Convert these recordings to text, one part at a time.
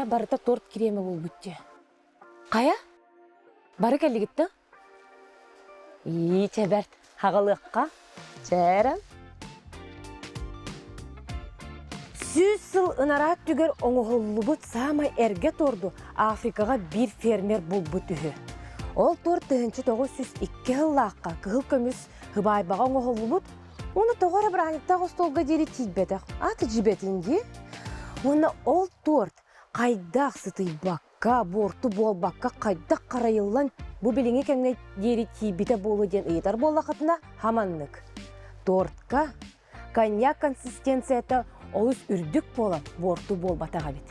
Онна барыта торт киреме болбутте. Кая? Бары келигитти? Чеберт, хагалыакка. Чәрәм. Сүйсіл ынарат түгер оңығылыбыт самай әрге торду Африкаға бір фермер болбут үхі. Ол торт 1902 жыллаққа кығыл көміс ғыбайбаға оңығылыбыт, оны тоғара біраниктағы столға дері тейбетақ, аты жібетінде. Оны ол торт қайдақ сытой баққа, борту бол баққа қайдақ қарайылан бұ біліңе кәңге дері тейбете болу ден ұйытар болақытына хаманлық. Тортқа коньяк консистенцияты олыс үрдік болам, борту бол батаға бет.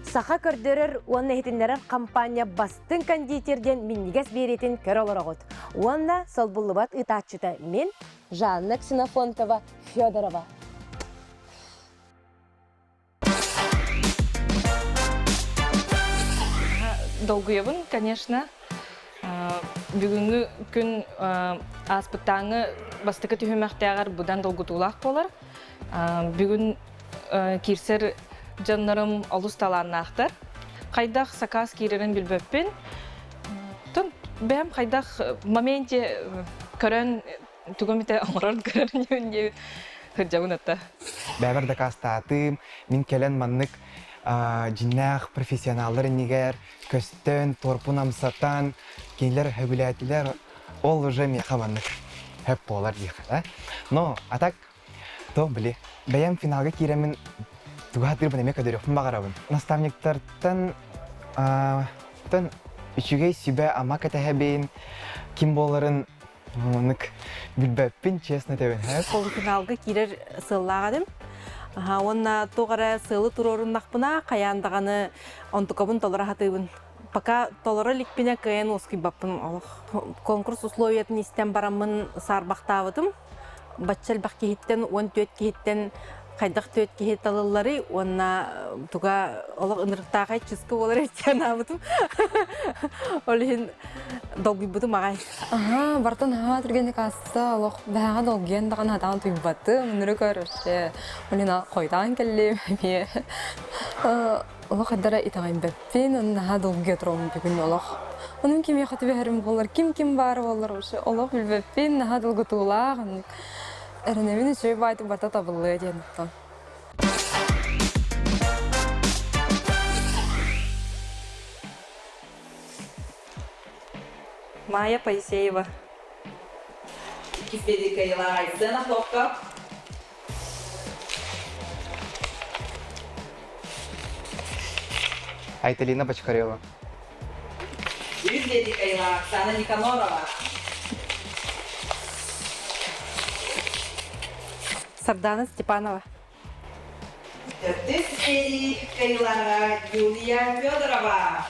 Саха көрдерер, оны хетінлерер компания бастың кондитерден миннигес беретін көр оларағыд. Онна сол бұлыбат ұтатчыта мен Жанна Ксенофонтова Федорова. Долгуебын, конечно. Бүгінгі күн аспыттаңы бастықы түйімәқтәғар бұдан долгутулақ болар. Бүгін кирсер жаннарым олысталаннақтар. Қайдақ сакас кирерін білбөппен. Бәм қайдақ моменте көрін түгіміте оңырын көрін емінде хүржауын атта. Бәбірді қастатым, мен келен маннық жинақ профессионалдар негер, көстен, торпун амсатан, кейлер хөбіләтілер, ол уже меха маннық хөп болар дейхі. Но, атак, то біле, бәйім финалға керемін туғатыр бұнеме көдерекпін бағарабын. Наставниктартан үшіге сүбә ама кәтәхәбейін, кім боларын мұнық білбәппін, честно тәбін. Полуфиналға керер сыллағадым. Онна тоғара сылы тұрорындақпына қаяндағаны онтықабын толыра хатыбын. Пока толыра ликпіне кәйін оскай баппын. Конкурс условиятын істен барамын сарбақтавыдым. Батчал бақ кейттен, 14 кейттен қайдақ 4 кейт алылары, онна туға олық ынырықтағай чүскі олар өткен абыдым. Олығын долгый бұдым ағай. Бартын хаға түргенде қасыса олық бәға долген даған атағын тұйбаты, мұныры көрірші. Олына қойдан келем. Олық аддара итағайын бәппен, онна долге тұрауын бүгін олық. Оның кеме қаты бәрім болар, кім бары болар олшы. Олық білбәппен, наға долғы туылақ. Әрінемін үші байды барта табылы дегенді. Майя Пайсеева. Кипедика Еларайсена хлопка. Айталина Бочкарева. Юридика Елараксана Никанорова. Сардана Степанова. Кипедика Елара Юлия Федорова.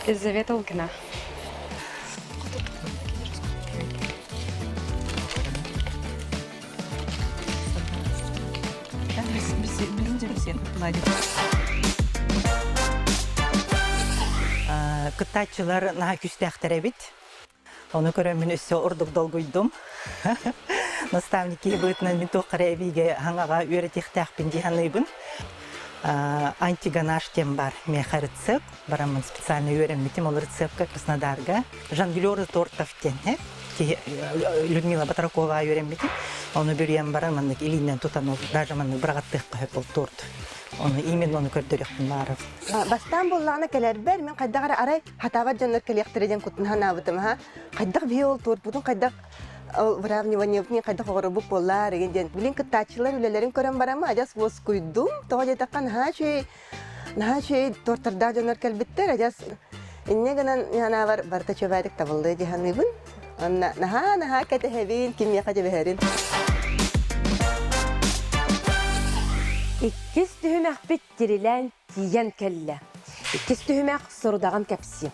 Елизавета Лукина. Кытачылар наға күстәқтірі бит. Оны көрөмін өссі ордық долгуйдым. Наставники бұйтынан мен тоқыры әбейге хаңаға өретектәқпін дейханлайбын. Антиганаш тем бар меха рецепт, барамын специальный өремметим ол рецептка Краснодарга. Жангелеры тортов тен, Людмила Батракова өремметим. Оны берем барамын илинен тутану, даже маны брагаттыққа хөп ол торт. Оны именно оны көрдірекпін барып. Бастан боллағына кәлер бәр, мен қайдағар арай хатават жанлар кәлектіреден күттін ханабытым. Қайдақ бейол торт бұдың, қайдақ выравнивание қайдақ оғырыбық болар егенден. Білін кыттачылар үлелерін көрен барама, ажас воз құйдым. Тоға жетаққан наға шөй торттарда жанлар кәлбіттер, ажас инне гынан яна барта чөбәдік табылды дегенлебін. Наға кәтәхәбейін, кемия қажабәхәрін. Иккис түхімәк біттерілән тиен кәлі. Иккис түхімәк сұрудаған кәпсі.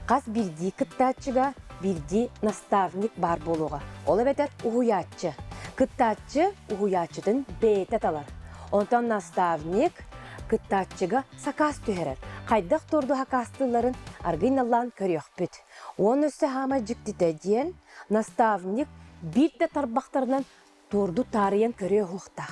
Қаз бірді кыттачыға, бірді наставник бар болуға. Олы бәтер ұғуятчы. Кыттачы ұғуятчыдың бәйтет алар. Онтан наставник кыттачыға сакас түхерер. Қайдақ торду хакастыларын аргиналан көріқ бүт. Он өсі хама жүктіді дейін наставник бірді тарбақтарынан торду тарыян көріқ ұқтақ.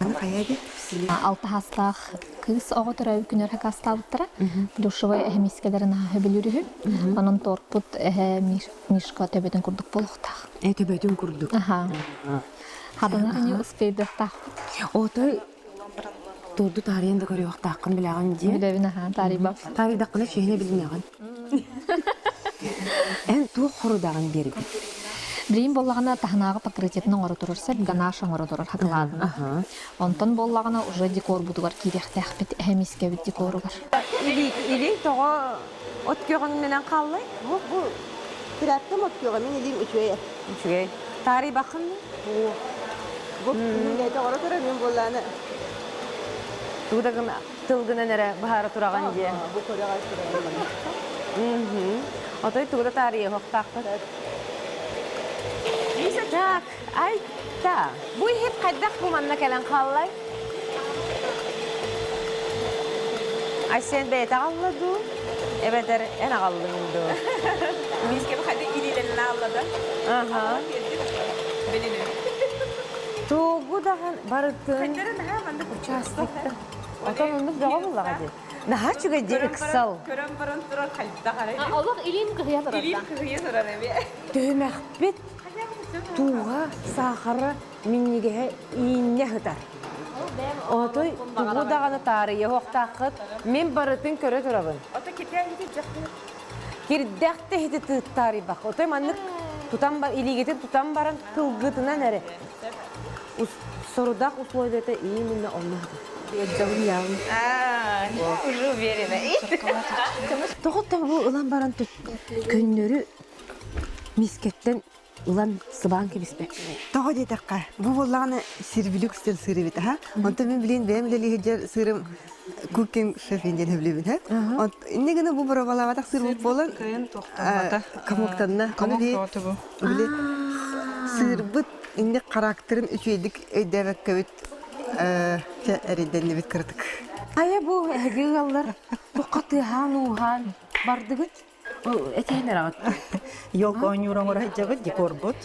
Алты хастах кыз оғы тұры күнер хакасталыттыра. Душевой әхемискелерін хөбілірі. Onun торпут мишка төбетін күрдік болуқтақ. Төбөтүн курдук. Хадынар не успейді тақпыт. Отой турду тарыйын да көрөк таққын білаған де. Білевін тарибап. Тарыйдаққына шейіне білмеген. Ән туық құрудаған берді. Бірейін боллағына тахынағы покрытетінің оры тұрырса, ганашың оры тұрыр хатыладына. Онтон боллағына уже декор будугар керекті әқпет әмеске бит декору бар. Илин тоғы от күйғанын менен қаллай? Bu Kırattım atıyor, ben elim uçuyor. Üçüge. Tarih bakın mı? Bu millete orada duramıyorum bollağını. Tuğdakım tılgına nere bahara turağın diye. Bu koruğa sürüyorum. Otoy tuğda tarihi hoqtaqı. Tak, ay ta. Bu hep qaddaq bu manna kelen qallay. Ay sen beyta qalladı. Evet en qallıdı. Biz gibi hadi ililerini ağladı. Aha. Tuğu dağın barıtın. Uçastıkta. Otan onu dağa bulla hadi. Naha çünkü de iksal. Körüm barın durar kalpte qaraydı. Allah ilin kıya durardan. İlim kıyı durar evi. Dövmek bit. Tuğa sahara minnigehe iğne hıtar. Otoy tuğu dağını tarihi hoqtaqıt. Men barıtın köre turabın. Ota kete gidecek. Kirdekte hiti tarihi bak. Otoy manlık tutan bar iligeti tutan baran kılgıtına nere. Sorudak usloydete iyi minne olmadı. Yedeceğim yavrum. Уже уверена. Toğutta bu ılan baran könleri misketten ılan sıban kibispe. Tağı de dakika. Bu bollağını sirbilük stil sırı bit ha. Onta ben bilin benim de lihicer sırım cooking şefinden hevlebin ha. Ne gene bu buravala vatak sır bu bolan. Kamuktanna. Onu bir bile sır bit indi karakterin üçüydük ödevek kavit eriden bit kırdık. Aya bu hegigallar toqatı hanuhan bardıgıt. Eteğine rahat. Yol koyuyorun oraya cevap dekor but.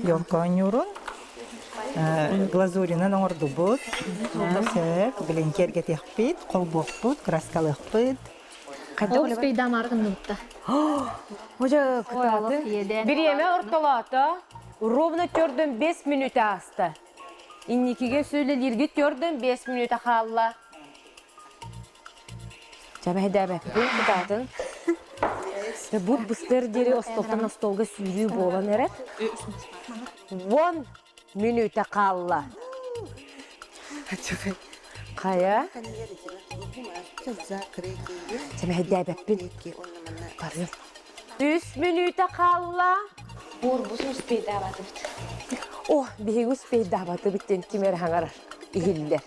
Yol koyuyorun. Glazurinen ordu but. Sep, glenker getihpit, kolbokput, kraskalıkpit. Ол спейдам арғын нұтта. Hoca kıtatı. Bir yeme ortalata. Ровно törden 5 minuta astı. İnnikige söylelir git törden 5 minuta kalla. Çaba hedebe. Bu kıtatın. Ve bu bıstır deri ostoltan ostolga sürüyü boğulan eret. 10 minuta kalla. Kaya. Çaba hedebe. Parıl. 3 minuta kalla. Борбусын спейда батып. Oh, bihigus peydah batı bitten kimer hangar ihiller.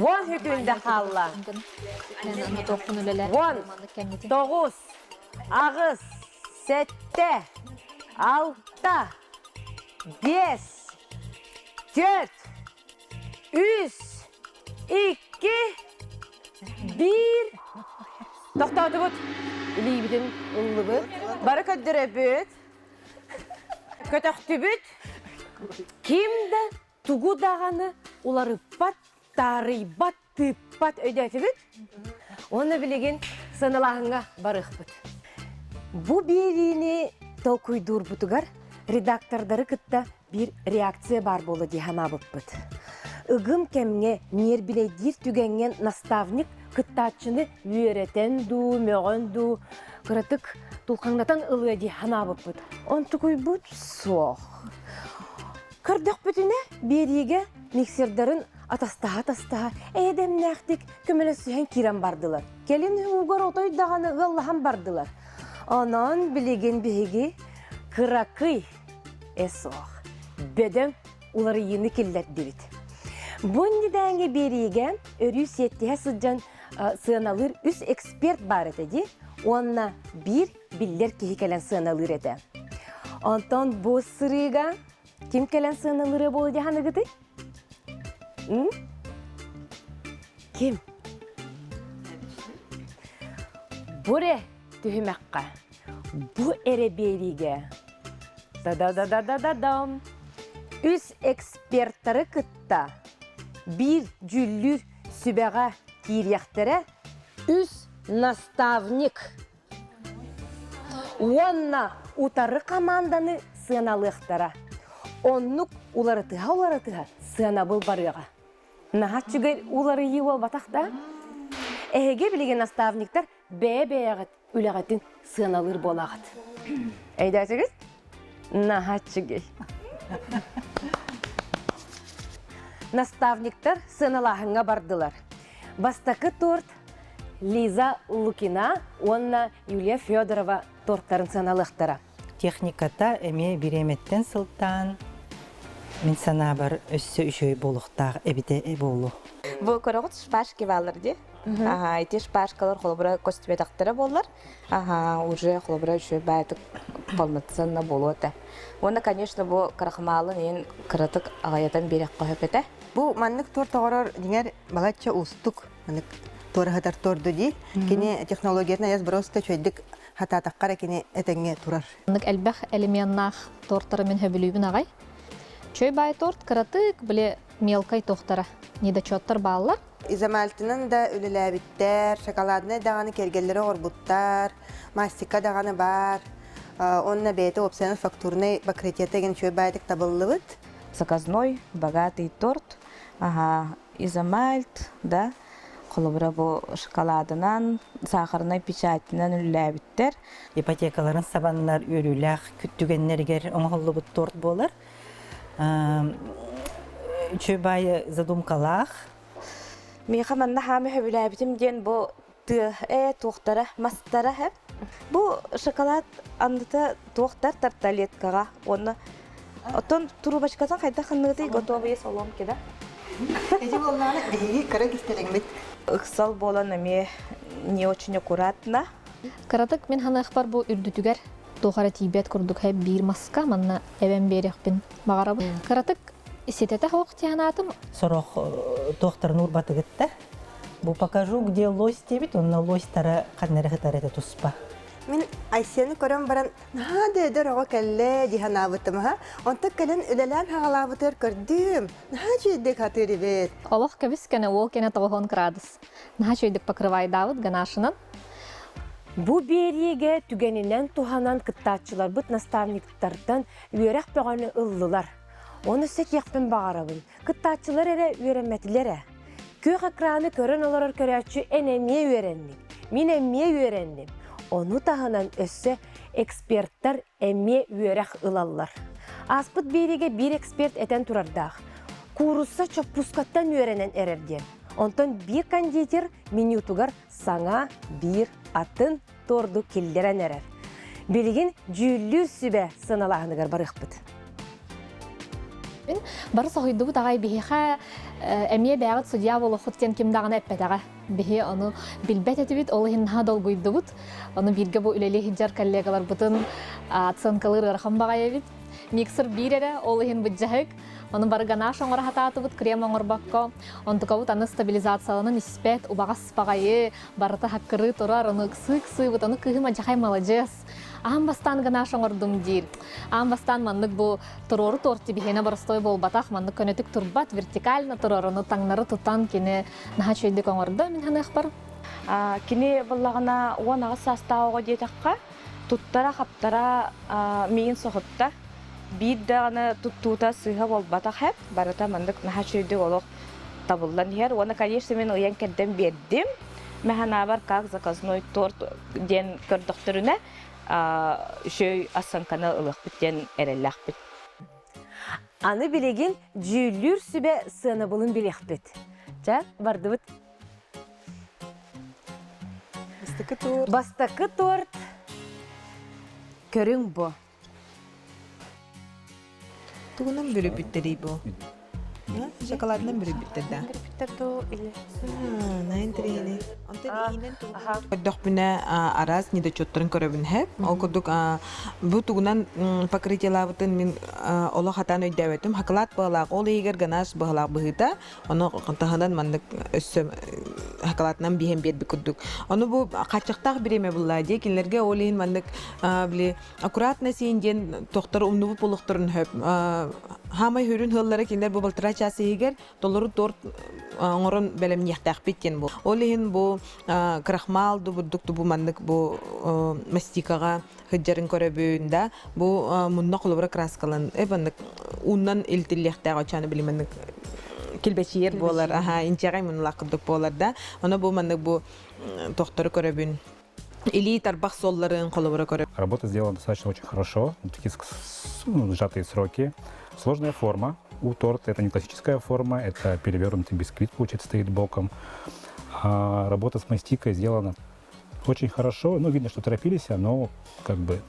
One hütünde kalla. Аны тоқын өлелер. One, 9, ağız, 7, 6, 5, 4, 3, 2, 1. Toxtatı bud. İliği bidin ıllı bud. Barı köddüre bud. Kötöktü bud. Kimde tuğu dağını uları bat, tarı bat, tıpat ödeti bud. Onu bilgin sınılağına barıq bud. Bu birini tolkuydur budugar. Redaktörleri kıtta bir reaksiya bar bolu diye hamabıp bud. Игым кемге нер билейдир түгенген наставник кыттачыны үйрөтен ду, мөгөн ду, кырытык тулкаңнатан ылы ди ханабыппыт. Онтукуй бут соқ. Кырдық бүтіне бериге миксердарын атастаға, эдем нәқтік көмелесіген кирен бардылар. Келін угар отой дағаны ғаллахан бардылар. Онан білеген беги кыракый соқ. Бөден улары ені келдер дебит. Бұндидәңге бериге өрі сеттіге сыджан сыналыр үс эксперт бар етеді. Онна бір биллер кеге келен сыналыр еді. Онтан бұл сырыға кем келен сыналыры болу дегені гыды? Кем? Бұре түхімәққа. Бұ әрі бериге. Да-да-да-да-да-дам. Үс эксперттары кытта bir жүллүр сүбәға кирияқтері үс наставник. Онна утары команданы сыналықтара. Оннук уларытыға сына бұл барыға. Нахат жүгер улары ел батақта. Әге білеген наставниктар бәе-бәяғыт үләғатын сыналыр болағыт. Әйдәсіңіз? Нахат жүгер. Наставниктар сыналағыңа бардылар. Бастақы торт Лиза Лукина, онна Юлия Федорова торттарын сыналықтара. Техниката эме биреметтен сылтан мен сана бар өссө үшөй болуктаг эбите болу. Бу көрөгөт шпажки балар ди. Эти шпажкалар холбра костюмедактары боллар. Уже холбра үшөй байтык полноценно болута. Оны, конечно, бу карахмалын ен кырытык агайдан берек коюп эте. Бу маннык торт огорор дигер балача устук. Маннык торхатар торду ди. Кини технологияны яз просто чөйдүк хататаккара кини этеңге турар. Нык элбэх элементнах торттары мен хөбүлүүбүн агай. Чөй бай торт кыратык биле мелкай тохтара. Недочеттар баалар. Изамалтынан да үлеләбиттер, шоколадны даганы кергеллери орбуттар, мастика даганы бар. Онна бейте опционный фактурный покрытие деген чөй байдык табыллыбыт. Заказной, богатый торт. Изамальт, да. Холбра бу шоколадынан, сахарной печатинен үлләбиттер. Ипотекаларын сабаннар өрүләк күттүгеннергер оңголлубут торт болар. Чөбай задумкалах. Миха манна хами хөбүләбитим ден бу тухтара, мастара хеп. Бу шоколад андыта тухтар тарталеткага. Оны отон турубачкадан кайда ханныгы готовый соломки да. Эти волнаны биги кара кистелеңбит. Ыксал болан эме не очень аккуратно. Кыратык мен ханах бар бу үрдүтүгер тухара тибет курдук хеп бир маска манна эбен берекпин багарабы. Кыратык сетете хок тианатым. Сорох доктор Нурбатыгытта. Бу покажу, где лось тебит, он на лось тара каннерехтар это туспа. Мен Айсені көрөн баран, наады өдөр оға кәлі диханабытым, онты кәлін үлелән хағалабытыр көрдім. Наға жүйдік хатыры бет. Олох кебис кене ол кене тоғон крадыс. Наха чөйдік покрывай давыт ганашынан. Бу бериге түгенинен туханан кыттачылар бут наставниктардан үйрек бөгөні ыллылар. Оны сет яқпен бағарабын. Кыттачылар әрі үйренметілері. Көк экраны көрін олар көрәтші әнеме үйреннім. Мен әме үйреннім. Onu tahanan össe ekspertler emme üyerek ılallar. Aspıt berige bir ekspert eten turardağ. Kurussa çöppuskattan üyerenen ererden. Ondan bir kanditer minutugar sana bir atın tordu kilderen erer. Bilgin cüllür sübe sınalağınıgar barıqpıt. Бары соһойду бу тагай биһиха эмие бягат судья болу хуттен ким дагына эппетага биһи аны билбет этибит ол хинна долгуйду бут аны бирге бу үлеле хиджар коллегалар бутын оценкалар архам багаябит миксер бирере ол хин буджахык аны бары гана шоңор хататы бут крем оңор бакко онтукабут аны стабилизацияланын испет убагас багайы барыта хаккыры турар аны ксы бут аны кыгыма жахай молодец Амбастан гана шоңордум дир. Амбастан маннык бу турору торти бихена барстой бол батах маннык көнөтүк турбат вертикально турорunu таңнары тутан кене наха чөйдүк оңордо мен ханах бар. Кини буллагына уанага састауга детакка туттара хаптара миин сохотта бир даганы туттута сыга бол батах хеп барата мандык наха чөйдүк олох табылдан дияр. Уана конечно мен уян кедден бердим. Механа бар как заказной торт ден көрдөктөрүнө шөй асанканы ылық біттен әрелләқ біт. Аны білеген жүйілер сүбе сыны бұлын білек біт. Жа, барды бұт. Бастақы торт. Көрің бұ. Туғынан бүрі біттері бұ. Шоколадынан бүрі біттерді. Найын тірейіне. Көддіқ бүні араз недочеттарын көрөбін хәп. Ол көддік бұл туғынан покрытиялабытын мен олы хатан өйдәуетім. Хакалат бағылақ, ол егер ғанаш бағылақ бұғыта, оны тағынан мандық өссі хакалатынан бейхен берді көддік. Оны бұл қачықтақ біреме бұлла де, кенлерге ол ең мандық аккуратна сейінден тоқтары умнубы болықтырын хөп. Хамай хүрүн хыллары киндер бу былтыра часыгер доллары торт оңорон белем яхтахпиттен бу. Олин бу крахмал дубурдук бу маннык бу мастикага хыджарын көрөбүндө бу мунна колобра краскалан эбаннык уннан илтиллехтага чаны билеменник килбечиер болар. Аха, инчагай мунлакдык болар да. Аны бу маннык бу тохтору көрөбүн. Или тарбах солларын колобра көрөбүн. Работа сделана достаточно очень хорошо, такие сжатые сроки. Сложная форма у торта, это не классическая форма, это перевернутый бисквит, получается, стоит боком. А работа с мастикой сделана очень хорошо, ну, видно, что торопились, но как бы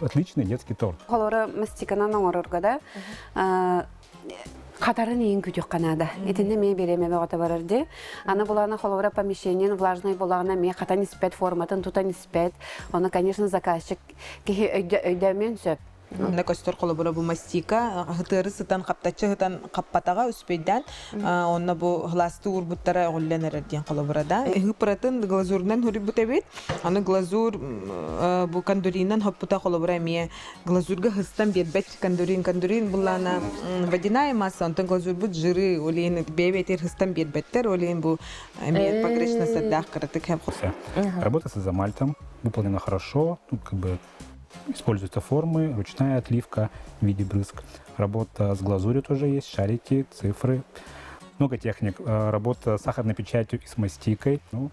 отличный детский торт. Холора мастиканан оңорорга да Катарын ең күтек қанада. Етінде мен береме бағыта барырды. Аны бұланы холора помещениен влажной бұлағына мен қатан іспет форматын, тұтан іспет. Оны, конечно, заказчик өйдәмен сөп. На костер колобора бу мастика, хытыры сытан каптачы хытан каппатага үспейден, онна бу гласты урбуттара голленер ден колоборада. Хыпратын глазурнан хуриб бутебит, аны глазур бу кандуринан хаппута колобора мие глазурга хыстан бетбет кандурин булана водяная масса, антон глазур бу жиры, олин бебетер хыстан бетбеттер, олин бу мие погрешно садах каратык хеп. Работа с изомальтом выполнена хорошо, тут как бы используются формы, ручная отливка в виде брызг. Работа с глазурью тоже есть, шарики, цифры. Много техник. Работа с сахарной печатью и с мастикой. Ну,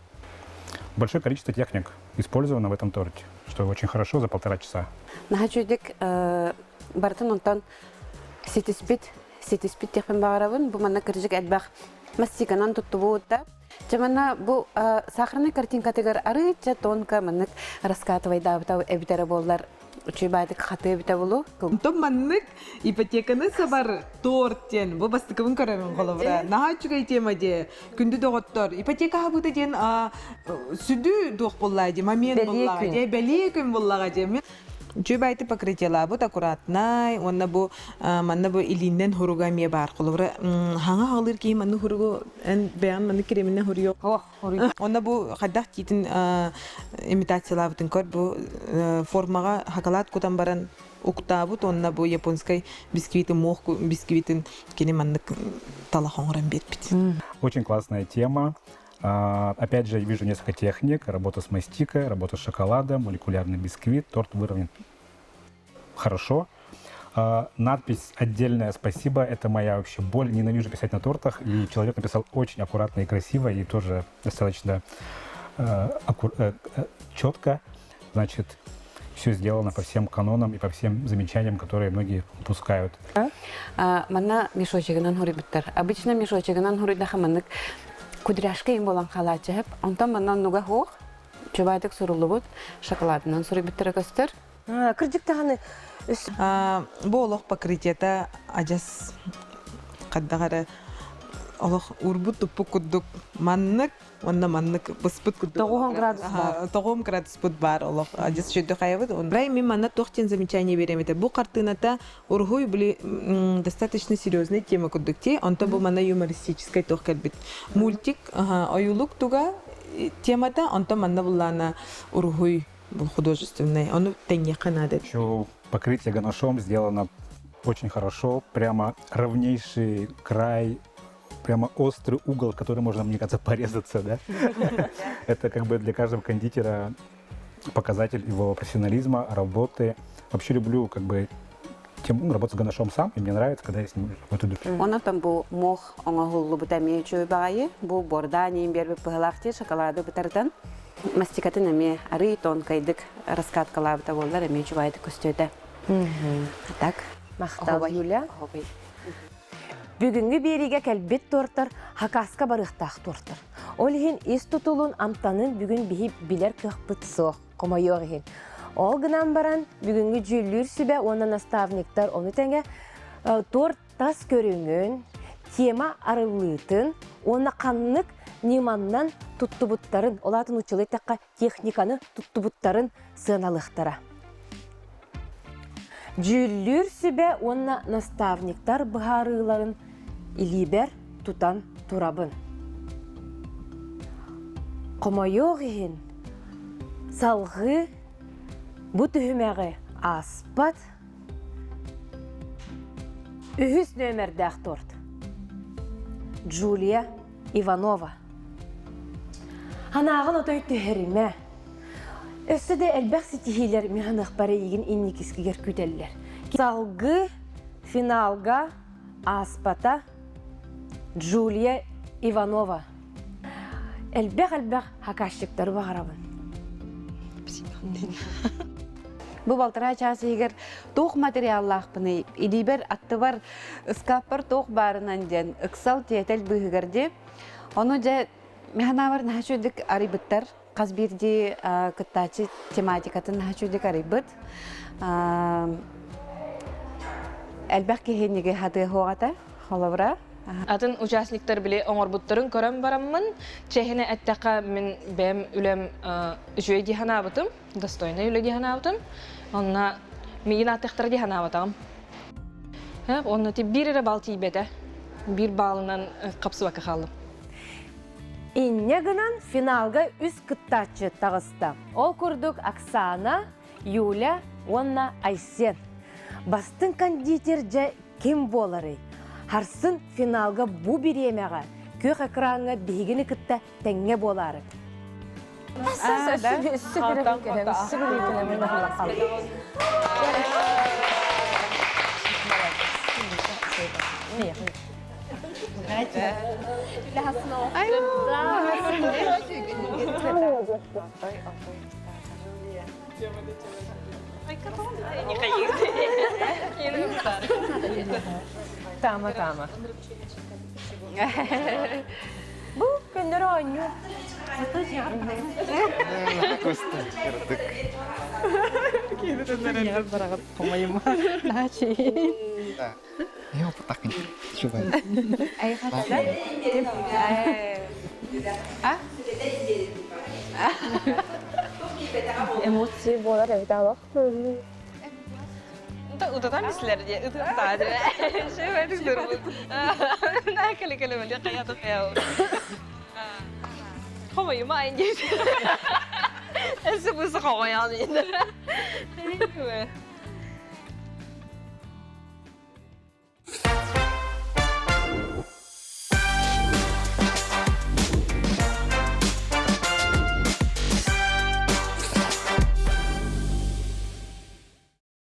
большое количество техник использовано в этом торте, что очень хорошо за 1,5 часа. Нахачудик бартын онтан сетиспит техпен бағарабын. Бұл манна кіржік әдбақ мастиканан тұтты болуытта. Жамана бу сахарный картинкатыгар арыча тонка маннык раскатывай дабыта эбитері болдар учебайдык хаты эбите болу. Том маннык ипотеканы сабар торттен бу бастыкыбын көрөмүн колобра. Наха чугай темаде күндү доготтор ипотека хабыты ден сүдү док боллай же момент боллай же беле күн боллага же. Чуйбайты покрытиела бу аккуратнай, онна бу манна бу илинден хуругамия бар колобра. Ханга алыр ки манны хуругу эн беан манны креминен хурuyok. Онна бу хаддах титин имитациялабытын көр бу формага хакалат кутан баран уктабут, онна бу японской бисквитин мох бисквитин кени манны талахоңран бетпит. Очень классная тема. Опять же, вижу несколько техник. Работа с мастикой, работа с шоколадом, молекулярный бисквит. Торт выровнен хорошо. Надпись «Отдельное спасибо» — это моя вообще боль. Ненавижу писать на тортах. И человек написал очень аккуратно и красиво, и тоже достаточно четко. Значит, все сделано по всем канонам и по всем замечаниям, которые многие упускают. Манна мешочегынан хурибиттер. Обычно мешочегынан хуридахаманнык кудряшка им болан халачы хеп. Онтан маннан нуга хоқ, чубайдык сурулубут, шоколадынан сурибиттер көстер. Кырдык тағаны Бу олох покрытиета ажас каддагара олох урбут туппу куддук маннык, онна маннык быспыт куддук. 9 градус бар. 9 градус бар олох ажас шөйдө кайбыт. Брай мен манна тохтен замечание берем это. Бу картината ургуй были достаточно серьезная тема куддукте. Онто бу манна юмористическая тохкелбит. Мультик, оюлук туга темата, онто манна булана ургуй был художественный. Он тенья канада. Еще покрытие ганашом сделано очень хорошо. Прямо ровнейший край, прямо острый угол, который можно, мне кажется, порезаться, да? Это как бы для каждого кондитера показатель его профессионализма, работы. Вообще люблю как бы работать с ганашом сам, и мне нравится, когда я с ним работаю. Он там был мох, он гуллу бутами чуйбаи, был бордани, имбербе пыгалахти, шоколаду бутартан. Мастикатын эме ары тонкайдык раскаткалабыта болдар эме чубайды көстөдө. Так, мактал Юля. Бүгүнгү бериге келбет торттар хакаска барыктак торттар. Ол хин ис тутулун амтанын бүгүн бихи билер кыхпытсо комойор хин. Ол гынан баран бүгүнгү жүлүр сүбө оны наставниктар оны теңе торт тас көрүнгөн тема арылытын оны каннык Ниманнан туттубуттарын, олатын учылы таққа техниканы туттубуттарын сыналықтара. Жүллүр сүбе онна наставниктар бұхарыларын илибер тутан турабын. Комойоғын салғы бұ түхімәғі аспат Ühüs nömerdäk tort. Julia Ivanova. Hanağın otoy tüherime. Össe de elbək sitihiler mihanıq bara yigin innikiskiger küteller. Salgı finalga aspata Julia Ivanova. Elbək hakaşlıkları bağırabın. Bu baltara çası егер тоқ материаллах быны идибер аттыбар скаппар тоқ барынан ден ыксал тиетел быгырды. Оны же механавар нахчудик арибыттар казбирди кыттачы тематикатын нахчудик арибыт. Элбәк кехенеге хаты хоғата холовра. Атын участниктер биле оңорбуттарын көрөм бараммын. Чехене әттәка мен бәм үлем жөй диханабытым, достойны үле диханабытым. Онна мигин аттыктар диханабытам. Онна ти бирере бал тибете. Бир балынан капсыбакка калдым. Инне гынан финалга үз кыттачы тагыста. Ол курдук Оксана, Юля, онна Айсен. Бастын кондитер же ким болары? Харсын финалга бу биремеға көк экранға бейгіні кітті тәңге болары. Tama. Bu kendileri oynuyor. Я так не чувствую. Эмоции болар evde Utan misler diye, utan tadire. Şey verdik durumu. Ne kelime diye kıyatı kıyav. Havayı mı aynı? Esi bu sıkı havayı alıydı.